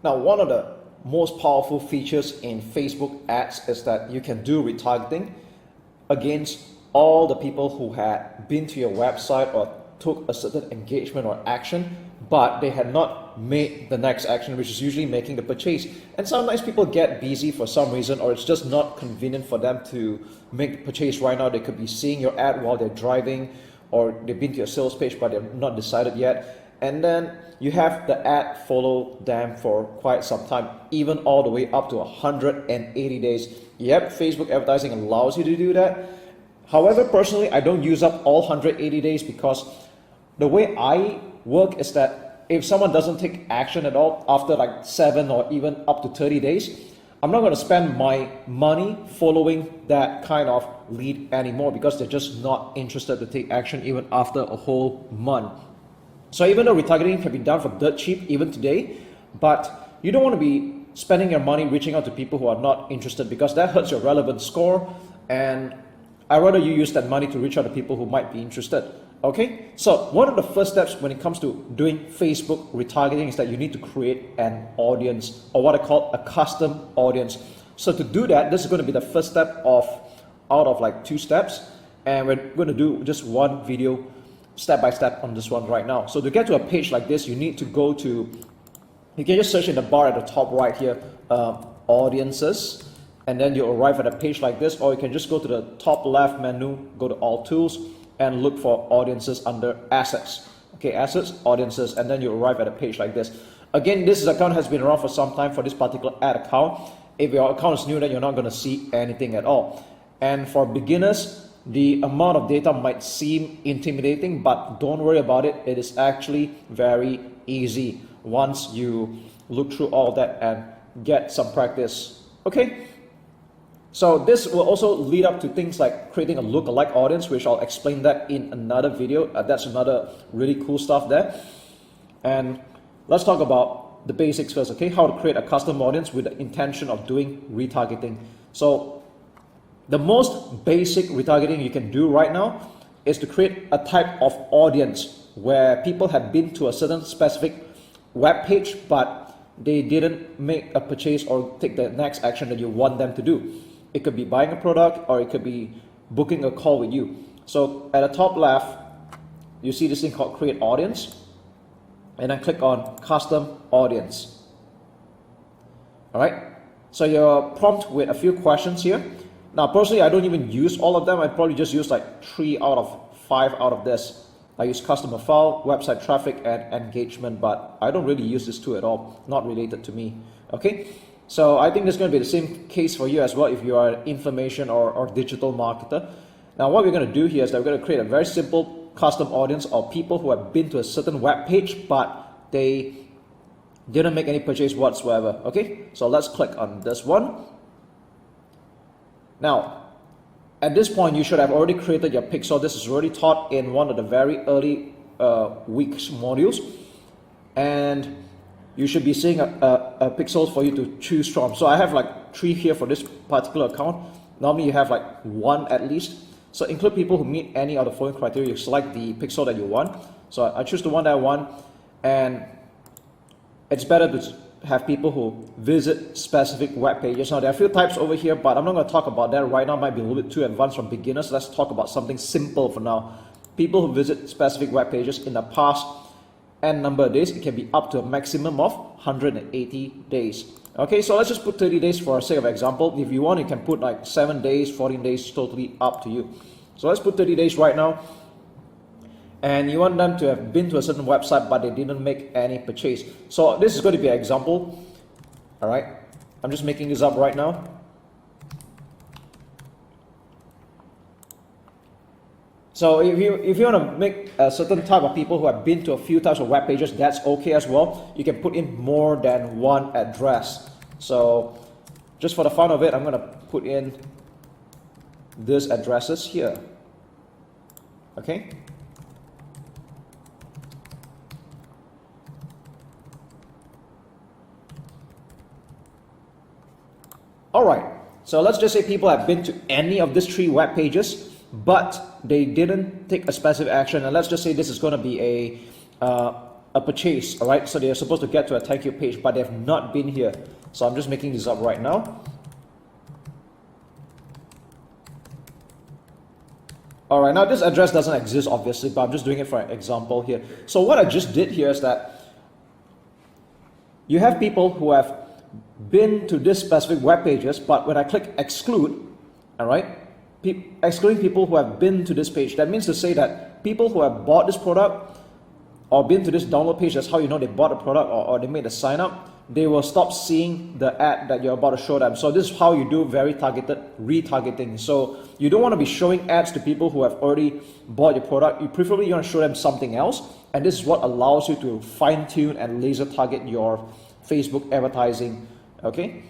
Now, one of the most powerful features in Facebook ads is that you can do retargeting against all the people who had been to your website or took a certain engagement or action, but they had not made the next action, which is usually making the purchase. And sometimes people get busy for some reason, or it's just not convenient for them to make the purchase right now. They could be seeing your ad while they're driving, or they've been to your sales page but they're not decided yet. And then you have the ad follow them for quite some time, even all the way up to 180 days. Yep, Facebook advertising allows you to do that. However, personally, I don't use up all 180 days because the way I work is that if someone doesn't take action at all after like 7 or even up to 30 days, I'm not going to spend my money following that kind of lead anymore because they're just not interested to take action even after a whole month. So even though retargeting can be done for dirt cheap even today, but you don't want to be spending your money reaching out to people who are not interested because that hurts your relevance score, and I'd rather you use that money to reach out to people who might be interested. Okay, so one of the first steps when it comes to doing Facebook retargeting is that you need to create an audience, or what I call a custom audience. So to do that, this is going to be the first step out of like 2 steps, and we're going to do just one video step by step on this one right now. So to get to a page like this, you need to go to, you can just search in the bar at the top right here, audiences, and then you'll arrive at a page like this, or you can just go to the top left menu, go to all tools, and look for audiences under assets. Okay, assets, audiences, and then you arrive at a page like this. Again, this account has been around for some time for this particular ad account. If your account is new, then you're not going to see anything at all. And for beginners, the amount of data might seem intimidating, but don't worry about it. It is actually very easy once you look through all that and get some practice. Okay? So this will also lead up to things like creating a lookalike audience, which I'll explain that in another video. That's another really cool stuff there. And let's talk about the basics first, okay? How to create a custom audience with the intention of doing retargeting. So the most basic retargeting you can do right now is to create a type of audience where people have been to a certain specific web page, but they didn't make a purchase or take the next action that you want them to do. It could be buying a product, or it could be booking a call with you. So at the top left, you see this thing called create audience, and then click on custom audience. All right, so you're prompted with a few questions here. Now personally, I don't even use all of them. I probably just use like 3 out of 5 out of this. I use customer file, website traffic, and engagement, but I don't really use this two at all, not related to me. Okay, so I think this is going to be the same case for you as well if you are an information or digital marketer. Now what we're going to do here is that we're going to create a very simple custom audience of people who have been to a certain web page, but they didn't make any purchase whatsoever. Okay, so let's click on this one. Now, at this point, you should have already created your pixel. This is already taught in one of the very early weeks modules, and you should be seeing a pixel for you to choose from. So I have like 3 here for this particular account. Normally you have like 1 at least. So include people who meet any of the following criteria. You select the pixel that you want. So I choose the one that I want, and it's better to have people who visit specific web pages. Now there are a few types over here, but I'm not going to talk about that right now. It might be a little bit too advanced for beginners. Let's talk about something simple for now. People who visit specific web pages in the past n number of days. It can be up to a maximum of 180 days. Okay, so let's just put 30 days for sake of example. If you want, you can put like 7 days, 14 days, totally up to you. So let's put 30 days right now. And you want them to have been to a certain website, but they didn't make any purchase. So this is going to be an example. All right, I'm just making this up right now. So if you want to make a certain type of people who have been to a few types of web pages, that's okay as well. You can put in more than one address. So just for the fun of it, I'm going to put in these addresses here. Okay. Alright, so let's just say people have been to any of these 3 web pages, but they didn't take a specific action. And let's just say this is going to be a a purchase, all right? So they're supposed to get to a thank you page, but they've not been here. So I'm just making this up right now. All right, now this address doesn't exist obviously, but I'm just doing it for an example here. So what I just did here is that you have people who have been to this specific web pages, but when I click exclude, all right, excluding people who have been to this page, that means to say that people who have bought this product or been to this download page, that's how you know they bought a product or they made a sign up, they will stop seeing the ad that you're about to show them. So this is how you do very targeted retargeting. So you don't want to be showing ads to people who have already bought your product. You preferably want to show them something else, and this is what allows you to fine tune and laser target your Facebook advertising. Okay,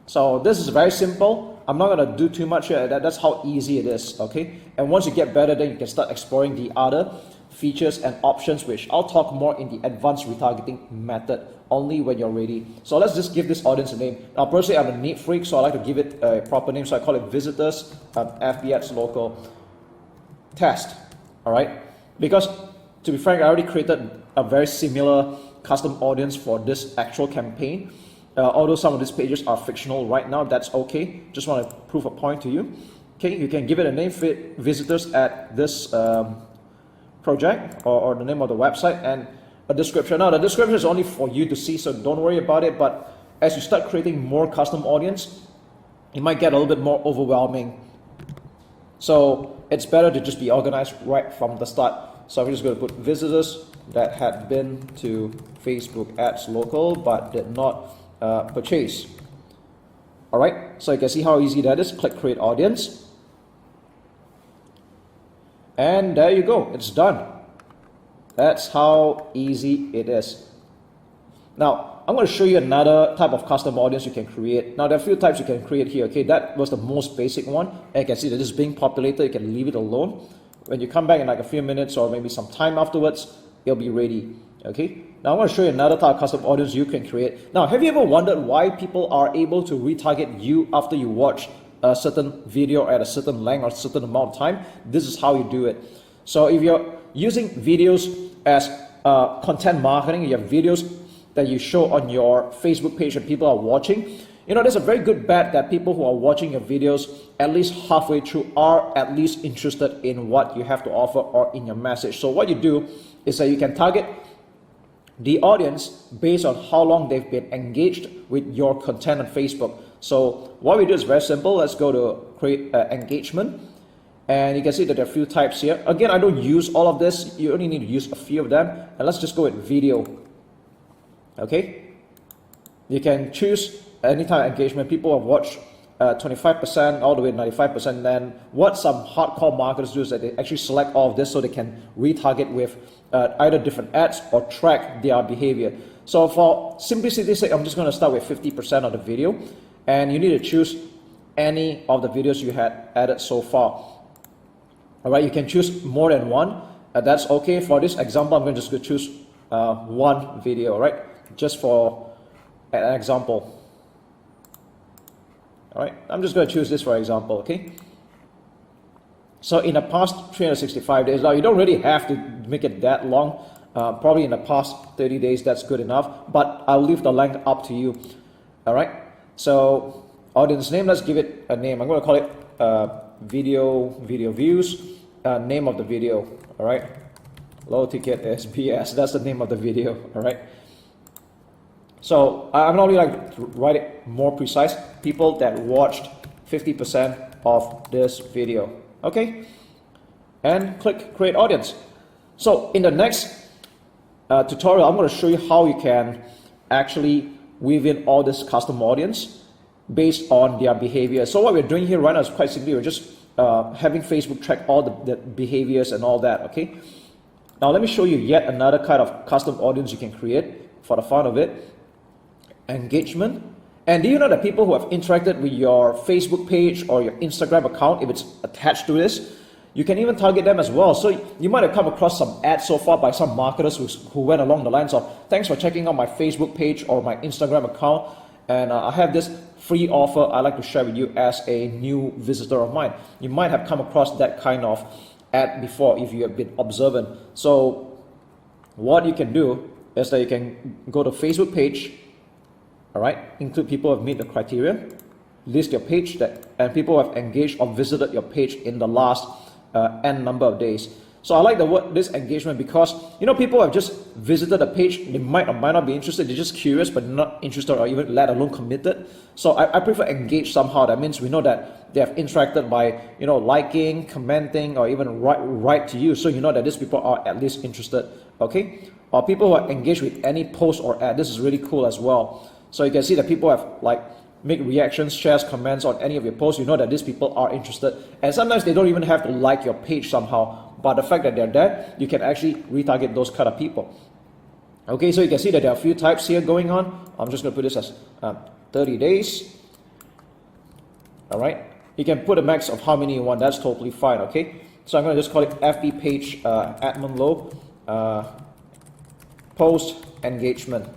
so this is very simple. I'm not going to do too much here. That's how easy it is. Okay, and once you get better, then you can start exploring the other features and options, which I'll talk more in the advanced retargeting method only when you're ready. So let's just give this audience a name. Now personally, I'm a neat freak, so I like to give it a proper name, so I call it visitors FB Ads local test. All right, because to be frank, I already created a very similar custom audience for this actual campaign. Although some of these pages are fictional right now, that's okay. Just want to prove a point to you. Okay, you can give it a name, visitors at this project or the name of the website, and a description. Now the description is only for you to see, so don't worry about it, but as you start creating more custom audience, it might get a little bit more overwhelming. So it's better to just be organized right from the start. So I'm just going to put visitors that had been to Facebook Ads local but did not purchase. All right, so you can see how easy that is. Click create audience. And there you go, it's done. That's how easy it is. Now, I'm going to show you another type of custom audience you can create. Now, there are a few types you can create here. Okay, that was the most basic one. And you can see that this is being populated. You can leave it alone. When you come back in like a few minutes or maybe some time afterwards, it'll be ready. Okay, now I'm going to show you another type of custom audience you can create. Now, have you ever wondered why people are able to retarget you after you watch a certain video at a certain length or a certain amount of time? This is how you do it. So if you're using videos as content marketing, you have videos that you show on your Facebook page and people are watching, you know, there's a very good bet that people who are watching your videos at least halfway through are at least interested in what you have to offer or in your message. So what you do is that you can target the audience based on how long they've been engaged with your content on Facebook. So what we do is very simple. Let's go to create engagement. And you can see that there are a few types here. Again, I don't use all of this. You only need to use a few of them. And let's just go with video. Okay. You can choose any type of engagement. People have watched 25% all the way to 95%. Then what some hardcore marketers do is that they actually select all of this so they can retarget with either different ads or track their behavior. So for simplicity's sake, I'm just going to start with 50% of the video. And you need to choose any of the videos you had added so far. All right, you can choose more than one. That's okay. For this example, I'm going to just choose one video, all right? Just for an example. All right, I'm just going to choose this for example, okay? So in the past 365 days, now you don't really have to make it that long. Probably in the past 30 days, that's good enough. But I'll leave the length up to you. All right. So audience name, let's give it a name. I'm going to call it video views. Name of the video. All right. Low ticket SBS. That's the name of the video. All right. So I'm not really like to write it more precise. People that watched 50% of this video. Okay. And click create audience. So in the next tutorial, I'm going to show you how you can actually weave in all this custom audience based on their behavior. So what we're doing here right now is quite simply, we're just having Facebook track all the behaviors and all that, okay? Now let me show you yet another kind of custom audience you can create for the fun of it. Engagement. And do you know that people who have interacted with your Facebook page or your Instagram account, if it's attached to this, you can even target them as well. So you might have come across some ads so far by some marketers who went along the lines of, thanks for checking out my Facebook page or my Instagram account, and I have this free offer I'd like to share with you as a new visitor of mine. You might have come across that kind of ad before if you have been observant. So what you can do is that you can go to Facebook page, all right, include people who have met the criteria, list your page and people who have engaged or visited your page in the last n number of days. So I like the word this engagement because people have just visited the page, they might or might not be interested, they're just curious but not interested or even let alone committed. So I prefer engage somehow. That means we know that they have interacted by liking, commenting, or even write to you, so you know that these people are at least interested. Okay, or people who are engaged with any post or ad. This is really cool as well. So you can see that people have make reactions, shares, comments on any of your posts. You know that these people are interested, and sometimes they don't even have to like your page somehow, but the fact that they're there, you can actually retarget those kind of people. Okay, so you can see that there are a few types here going on. I'm just going to put this as 30 days. All right, you can put a max of how many you want. That's totally fine. Okay, so I'm going to just call it FB page admin low post engagement.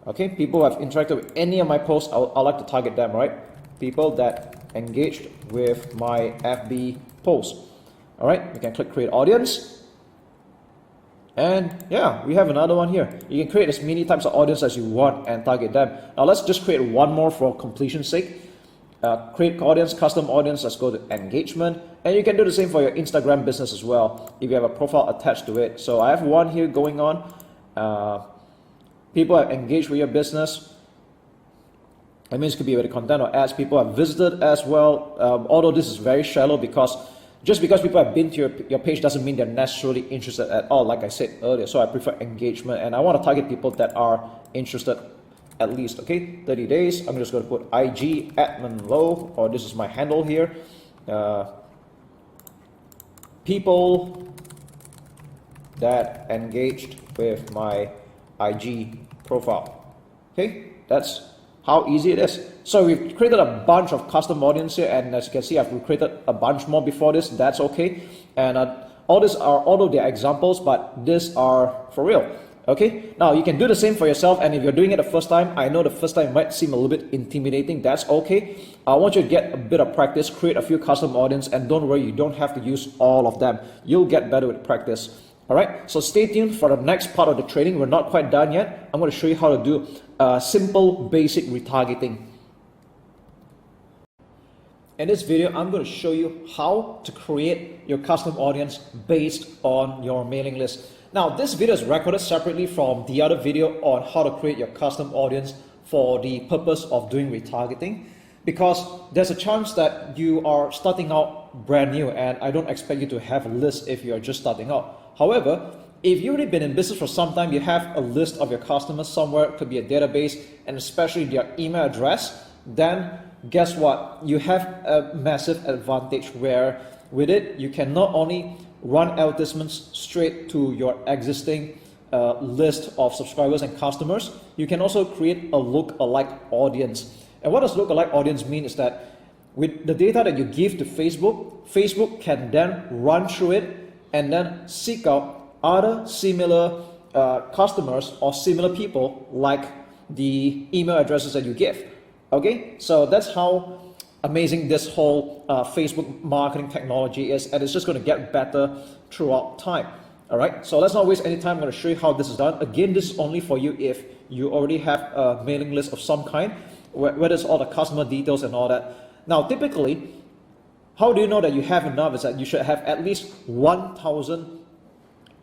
Okay, people who have interacted with any of my posts, I like to target them, right? People that engaged with my FB post. All right, you can click create audience. And yeah, we have another one here. You can create as many types of audience as you want and target them. Now let's just create one more for completion's sake. Create audience, custom audience, let's go to engagement. And you can do the same for your Instagram business as well, if you have a profile attached to it. So I have one here going on. People have engaged with your business. That means it could be with the content or ads. People have visited as well. Although this is very shallow, because just because people have been to your page doesn't mean they're necessarily interested at all, like I said earlier. So I prefer engagement, and I want to target people that are interested at least. Okay, 30 days. I'm just going to put IG admin low, or this is my handle here. People that engaged with my IG profile. Okay, that's how easy it is. So we've created a bunch of custom audience here, and as you can see, I've created a bunch more before this. That's okay. And all these are, although they're examples, but these are for real. Okay, now you can do the same for yourself, and if you're doing it the first time, I know the first time might seem a little bit intimidating. That's okay. I want you to get a bit of practice, create a few custom audience, and don't worry, you don't have to use all of them. You'll get better with practice. All right, so stay tuned for the next part of the training. We're not quite done yet. I'm going to show you how to do simple, basic retargeting. In this video, I'm going to show you how to create your custom audience based on your mailing list. Now, this video is recorded separately from the other video on how to create your custom audience for the purpose of doing retargeting, because there's a chance that you are starting out brand new, and I don't expect you to have a list if you're just starting out. However, if you've already been in business for some time, you have a list of your customers somewhere, it could be a database, and especially their email address, then guess what? You have a massive advantage where with it, you can not only run advertisements straight to your existing list of subscribers and customers, you can also create a look-alike audience. And what does look-alike audience mean is that with the data that you give to Facebook, Facebook can then run through it and then seek out other similar customers or similar people like the email addresses that you give. Okay, so that's how amazing this whole Facebook marketing technology is, and it's just going to get better throughout time. All right, so let's not waste any time. I'm going to show you how this is done. Again, this is only for you if you already have a mailing list of some kind, where there's all the customer details and all that. Now, typically, how do you know that you have enough? Is that you should have at least 1,000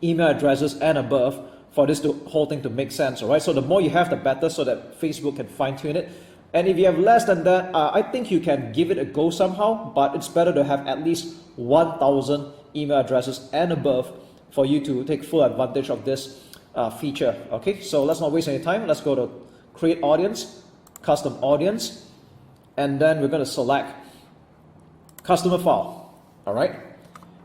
email addresses and above for this whole thing to make sense. All right, so the more you have, the better, so that Facebook can fine tune it. And if you have less than that, I think you can give it a go somehow, but it's better to have at least 1,000 email addresses and above for you to take full advantage of this feature. Okay, so let's not waste any time. Let's go to create audience, custom audience, and then we're going to select customer file. All right,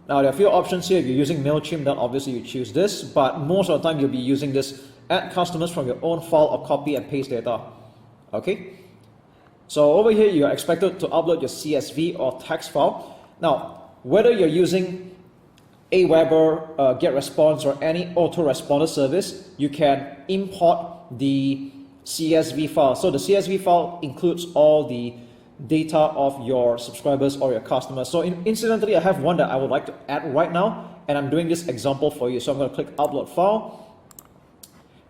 now there are a few options here. If you're using MailChimp, then obviously you choose this, but most of the time you'll be using this add customers from your own file or copy and paste data. Okay, so over here you're expected to upload your CSV or text file. Now, whether you're using Aweber, GetResponse, or any autoresponder service, you can import the CSV file. So the CSV file includes all the data of your subscribers or your customers. So incidentally, I have one that I would like to add right now, and I'm doing this example for you. So I'm going to click upload file,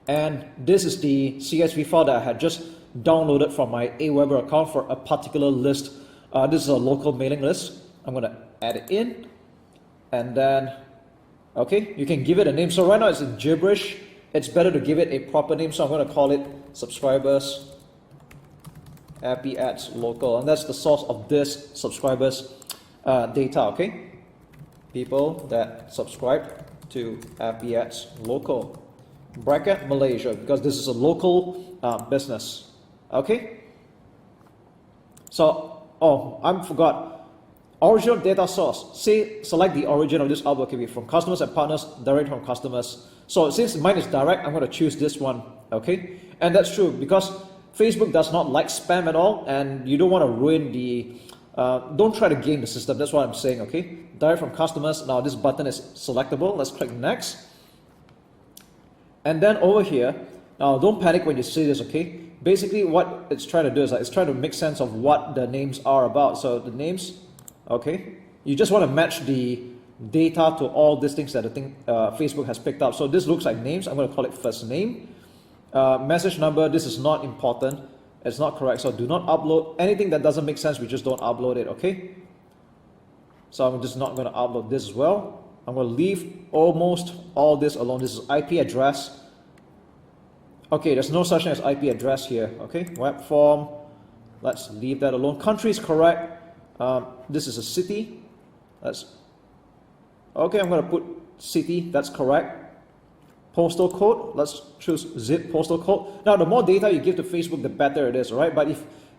And this is the CSV file that I had just downloaded from my Aweber account for a particular list. This is a local mailing list. I'm going to add it in, and then, okay, you can give it a name. So right now it's in gibberish. It's better to give it a proper name, so I'm going to call it subscribers Appy Ads Local, and that's the source of this subscribers data, okay? People that subscribe to Appy Ads Local, bracket Malaysia, because this is a local business, okay? So, oh, I forgot. Original data source. Select the origin of this artwork can be from customers and partners, direct from customers. So since mine is direct, I'm going to choose this one, okay? And that's true because Facebook does not like spam at all, and you don't want to ruin the, don't try to game the system. That's what I'm saying, okay? Direct from customers. Now this button is selectable. Let's click next. And then over here, now don't panic when you see this, okay? Basically what it's trying to do is it's trying to make sense of what the names are about. So the names, okay? You just want to match the data to all these things that Facebook has picked up. So this looks like names. I'm going to call it first name. Message number, this is not important. It's not correct. So do not upload anything that doesn't make sense. We just don't upload it, okay? So I'm just not going to upload this as well. I'm going to leave almost all this alone. This is IP address. Okay, there's no such thing as IP address here, okay? Web form, let's leave that alone. Country is correct. This is a city. Okay, I'm going to put city, that's correct. Postal code, let's choose zip postal code. Now, the more data you give to Facebook, the better it is, right? But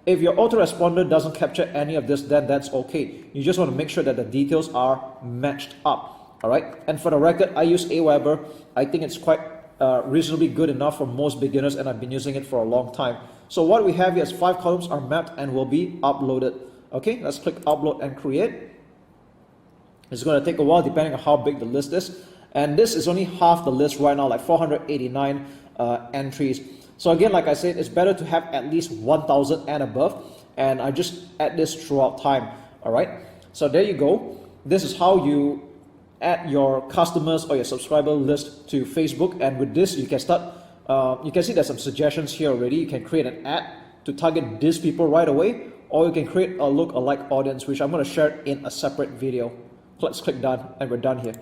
if your autoresponder doesn't capture any of this, then that's okay. You just want to make sure that the details are matched up, all right? And for the record, I use Aweber. I think it's quite reasonably good enough for most beginners, and I've been using it for a long time. So what we have here is 5 columns are mapped and will be uploaded. Okay, let's click upload and create. It's going to take a while depending on how big the list is. And this is only half the list right now, like 489 entries. So again, like I said, it's better to have at least 1,000 and above. And I just add this throughout time. All right. So there you go. This is how you add your customers or your subscriber list to Facebook. And with this, you can start. You can see there's some suggestions here already. You can create an ad to target these people right away, or you can create a look-alike audience, which I'm going to share in a separate video. Let's click done, and we're done here.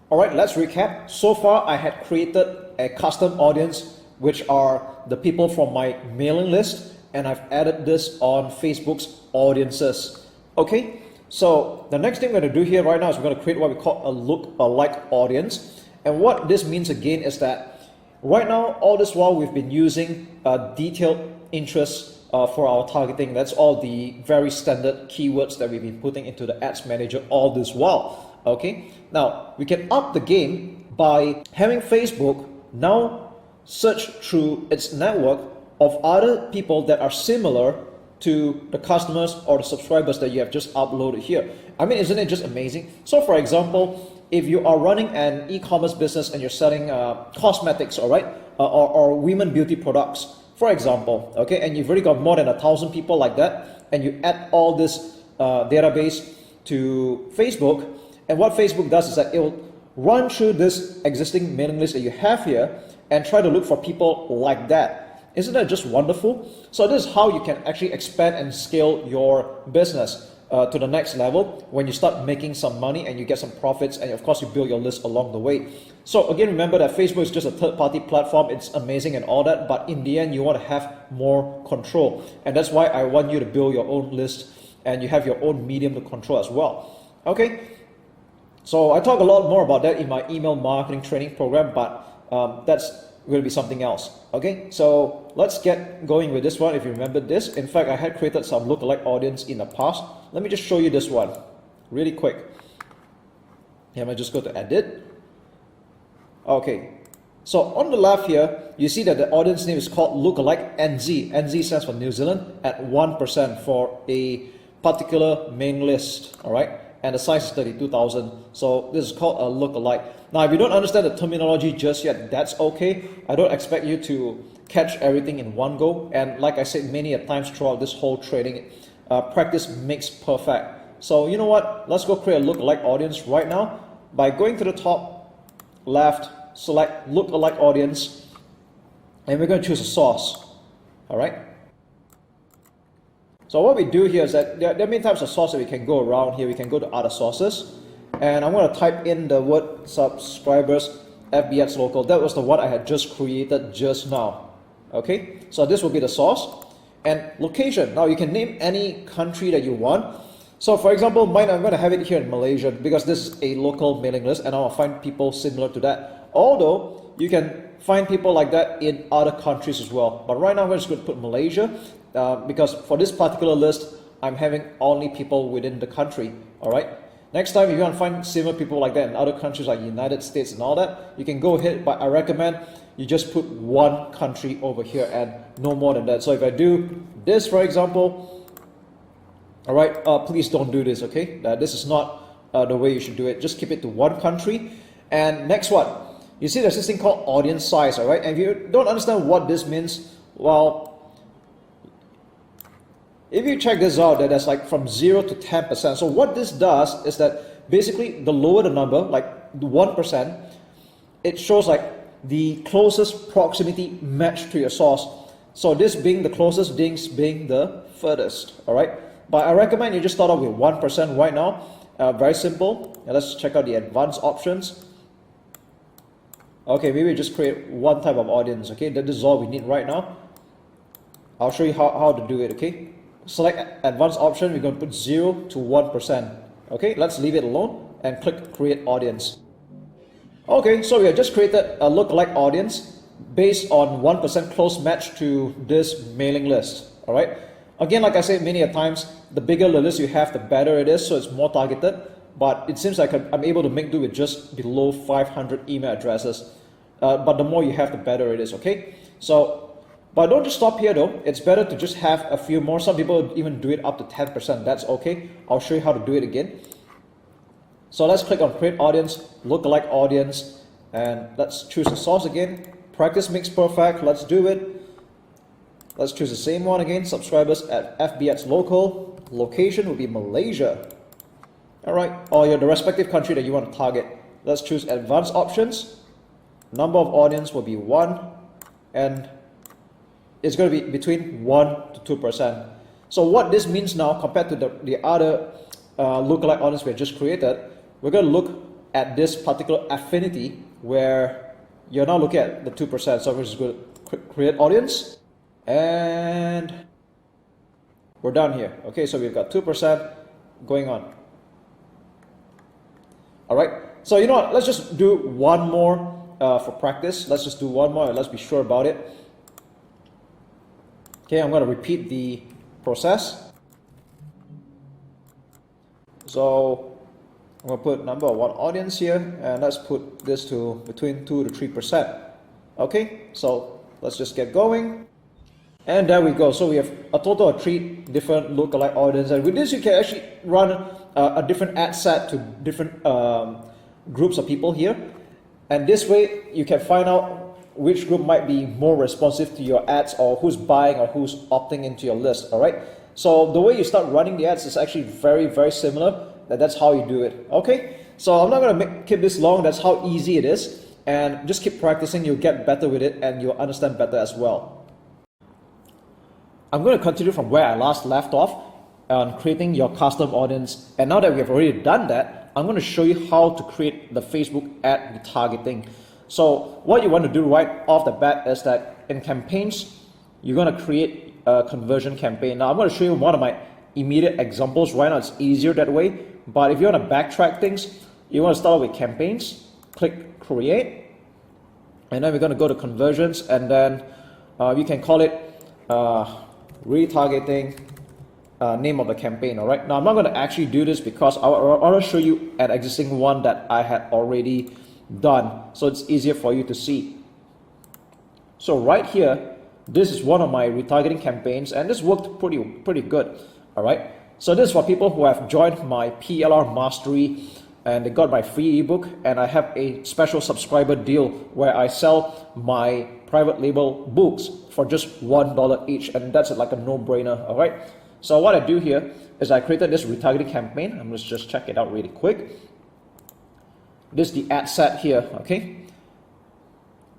All right, let's recap. So far, I had created a custom audience, which are the people from my mailing list, and I've added this on Facebook's audiences. Okay, so the next thing we're going to do here right now is we're going to create what we call a look-alike audience. And what this means again is that right now, all this while we've been using detailed interests for our targeting. That's all the very standard keywords that we've been putting into the ads manager all this while. Okay, now we can up the game by having Facebook now search through its network of other people that are similar to the customers or the subscribers that you have just uploaded here. I mean, isn't it just amazing? So for example, if you are running an e-commerce business and you're selling cosmetics, all right, or women beauty products, for example, okay, and you've already got more than 1,000 people like that, and you add all this database to Facebook, and what Facebook does is that it will run through this existing mailing list that you have here and try to look for people like that. Isn't that just wonderful? So this is how you can actually expand and scale your business to the next level when you start making some money and you get some profits, and of course you build your list along the way. So again, remember that Facebook is just a third-party platform. It's amazing and all that, but in the end you want to have more control, and that's why I want you to build your own list and you have your own medium to control as well. Okay, so I talk a lot more about that in my email marketing training program, but that's going to be something else. Okay, so let's get going with this one. If you remember this, in fact, I had created some lookalike audience in the past. Let me just show you this one really quick. Here, I'm just go to edit. Okay, so on the left here, you see that the audience name is called lookalike NZ. NZ stands for New Zealand at 1% for a particular main list. All right, and the size is 32,000. So this is called a lookalike. Now, if you don't understand the terminology just yet, that's okay. I don't expect you to catch everything in one go. And like I said many a times throughout this whole training, practice makes perfect. So you know what? Let's go create a lookalike audience right now by going to the top left, select lookalike audience, and we're going to choose a source. All right. So what we do here is that there are many types of sources that we can go around here. We can go to other sources, and I'm going to type in the word subscribers FB Ads Local. That was the one I had just created just now. Okay, so this will be the source. And location, now you can name any country that you want. So for example, mine, I'm going to have it here in Malaysia because this is a local mailing list and I'll find people similar to that. Although you can find people like that in other countries as well. But right now I'm just going to put Malaysia because for this particular list, I'm having only people within the country. All right. Next time, if you want to find similar people like that in other countries like United States and all that, you can go ahead, but I recommend you just put one country over here and no more than that. So if I do this, for example, all right, please don't do this, okay? This is not the way you should do it. Just keep it to one country. And next one, you see there's this thing called audience size, all right? And if you don't understand what this means, well, if you check this out, that there's like from 0 to 10%. So what this does is that basically the lower the number, like 1%, it shows like the closest proximity match to your source. So this being the closest, this being the furthest, all right? But I recommend you just start off with 1% right now. Very simple. Now let's check out the advanced options. Okay, maybe just create one type of audience, okay? That is all we need right now. I'll show you how to do it, okay? Select advanced option, we're going to put 0 to 1%. Okay, let's leave it alone and click create audience. Okay, so we have just created a lookalike audience based on 1% close match to this mailing list. All right. Again, like I said many a times, the bigger the list you have, the better it is, so it's more targeted. But it seems like I'm able to make do with just below 500 email addresses. But the more you have, the better it is. Okay. So. But don't just stop here though, it's better to just have a few more. Some people even do it up to 10%, that's okay. I'll show you how to do it again. So let's click on create audience, lookalike audience, and let's choose the source again. Practice makes perfect, let's do it. Let's choose the same one again, subscribers at FB Ads Local. Location will be Malaysia. All right, or the respective country that you want to target. Let's choose advanced options. Number of audience will be 1, and it's going to be between 1 to 2%. So what this means now compared to the other lookalike audience we just created, we're going to look at this particular affinity where you're now looking at the 2%. So we're just going to create audience and we're done here. Okay, so we've got 2% going on. All right, so you know what, let's just do one more for practice. Let's just do one more and let's be sure about it. Okay, I'm going to repeat the process. So I'm going to put number of one audience here, and let's put this to between 2 to 3%. Okay, so let's just get going. And there we go. So we have a total of 3 different lookalike audience, and with this you can actually run a different ad set to different groups of people here. And this way you can find out which group might be more responsive to your ads or who's buying or who's opting into your list, all right? So the way you start running the ads is actually very, very similar. That's how you do it, okay? So I'm not gonna keep this long, that's how easy it is. And just keep practicing, you'll get better with it and you'll understand better as well. I'm gonna continue from where I last left off on creating your custom audience. And now that we have already done that, I'm gonna show you how to create the Facebook ad retargeting. So what you want to do right off the bat is that in campaigns, you're going to create a conversion campaign. Now I'm going to show you one of my immediate examples right now. It's easier that way. But if you want to backtrack things, you want to start with campaigns, click create, and then we're going to go to conversions, and then you can call it retargeting name of the campaign. All right. Now I'm not going to actually do this because I want to show you an existing one that I had already done, so it's easier for you to see. So right here, this is one of my retargeting campaigns, and this worked pretty good. All right, so this is for people who have joined my PLR Mastery and they got my free ebook, and I have a special subscriber deal where I sell my private label books for just $1 each, and that's like a no-brainer. All right, so what I do here is I created this retargeting campaign. I'm just check it out really quick. This is the ad set here, okay?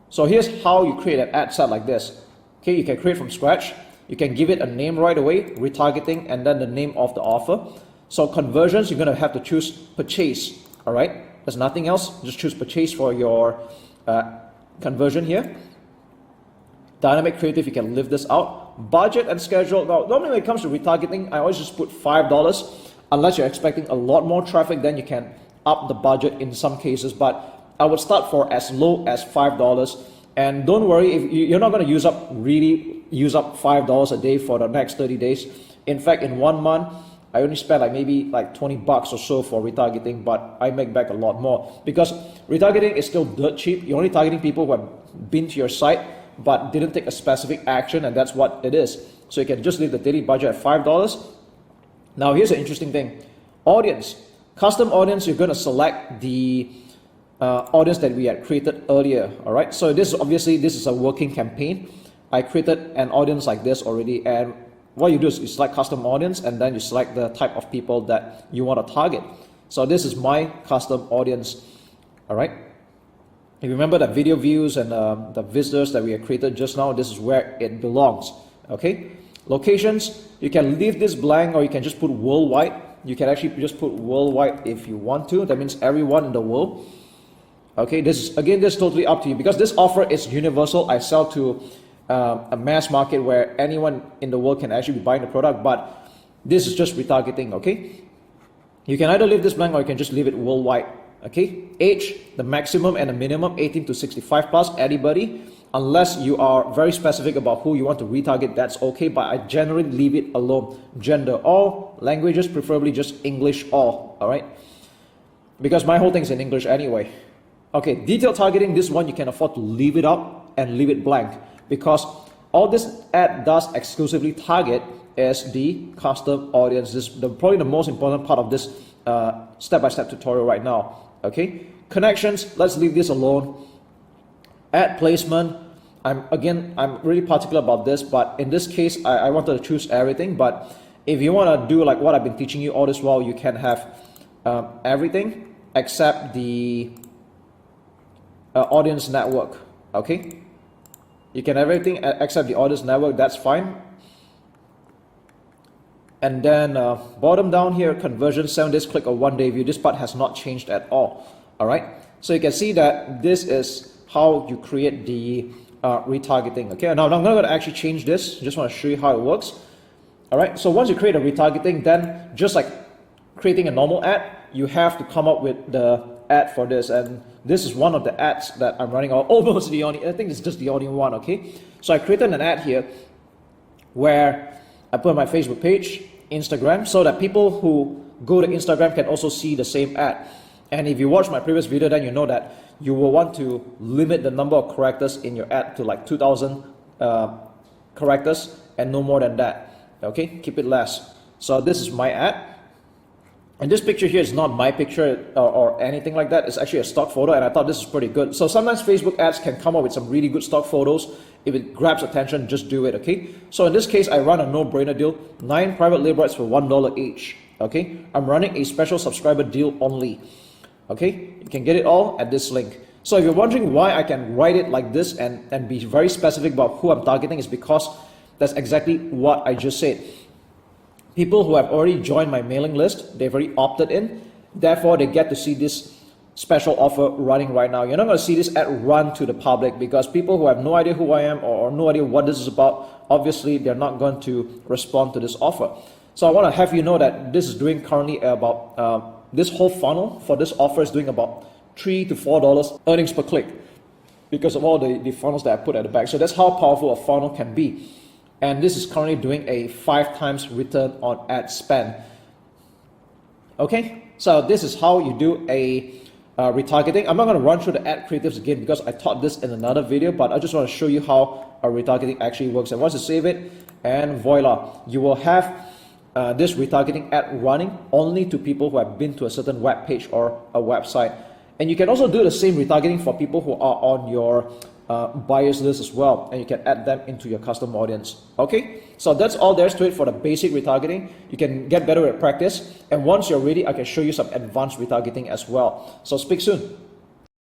So here's how you create an ad set like this. Okay, you can create from scratch. You can give it a name right away, retargeting, and then the name of the offer. So conversions, you're going to have to choose purchase. All right, there's nothing else. Just choose purchase for your conversion here. Dynamic creative, you can live this out. Budget and schedule. Now, normally when it comes to retargeting, I always just put $5. Unless you're expecting a lot more traffic, then you can up the budget in some cases. But I would start for as low as $5. And don't worry, if you're not going to use up $5 a day for the next 30 days. In fact, in 1 month, I only spent maybe $20 or so for retargeting, but I make back a lot more because retargeting is still dirt cheap. You're only targeting people who have been to your site but didn't take a specific action, and that's what it is. So you can just leave the daily budget at $5. Now here's an interesting thing. Audience. Custom audience, you're going to select the audience that we had created earlier. All right, so this is a working campaign. I created an audience like this already, and what you do is you select custom audience and then you select the type of people that you want to target. So this is my custom audience. All right, if you remember the video views and the visitors that we have created just now, this is where it belongs. Okay, locations, you can leave this blank or you can just put worldwide. You can actually just put worldwide if you want to. That means everyone in the world. Okay, this is totally up to you because this offer is universal. I sell to a mass market where anyone in the world can actually be buying the product, but this is just retargeting. Okay, you can either leave this blank or you can just leave it worldwide. Okay, age, the maximum and the minimum 18 to 65 plus, anybody, unless you are very specific about who you want to retarget, that's okay, but I generally leave it alone. Gender, all, languages, preferably just English, all right, because my whole thing is in English anyway. Okay, detailed targeting, this one you can afford to leave it up and leave it blank because all this ad does exclusively target is the custom audience. This is probably the most important part of this step-by-step tutorial right now. Okay, connections, let's leave this alone. Ad placement, I'm really particular about this, but in this case I wanted to choose everything. But if you want to do like what I've been teaching you all this while, you can have everything except the audience network. Okay, you can have everything except the audience network, that's fine. And then bottom down here, conversion, 7 days click or 1 day view. This part has not changed at all. All right, so you can see that this is how you create the retargeting. Okay, now I'm not going to actually change this, just want to show you how it works. All right, so once you create a retargeting, then just like creating a normal ad, you have to come up with the ad for this, and this is one of the ads that I'm running, or almost the only, I think it's just the only one. Okay, so I created an ad here where I put my Facebook page, Instagram, so that people who go to Instagram can also see the same ad. And if you watch my previous video, then you know that you will want to limit the number of characters in your ad to like 2,000 characters and no more than that. Okay, keep it less. So this is my ad. And this picture here is not my picture or anything like that. It's actually a stock photo, and I thought this is pretty good. So sometimes Facebook ads can come up with some really good stock photos. If it grabs attention, just do it, okay? So in this case, I run a no-brainer deal. 9 private label ads for $1 each, okay? I'm running a special subscriber deal only, okay? You can get it all at this link. So if you're wondering why I can write it like this and be very specific about who I'm targeting, is because that's exactly what I just said. People who have already joined my mailing list, they've already opted in, therefore they get to see this special offer running right now. You're not going to see this ad run to the public because people who have no idea who I am or no idea what this is about, obviously they're not going to respond to this offer. So I want to have you know that this is doing currently about, this whole funnel for this offer is doing about $3 to $4 earnings per click because of all the funnels that I put at the back. So that's how powerful a funnel can be. And this is currently doing a 5 times return on ad spend. Okay, so this is how you do a retargeting. I'm not going to run through the ad creatives again because I taught this in another video, but I just want to show you how a retargeting actually works. And once you save it, and voila, you will have this retargeting ad running only to people who have been to a certain web page or a website. And you can also do the same retargeting for people who are on your buyers list as well, and you can add them into your custom audience. Okay, so that's all there is to it for the basic retargeting. You can get better at practice, and once you're ready, I can show you some advanced retargeting as well. So speak soon.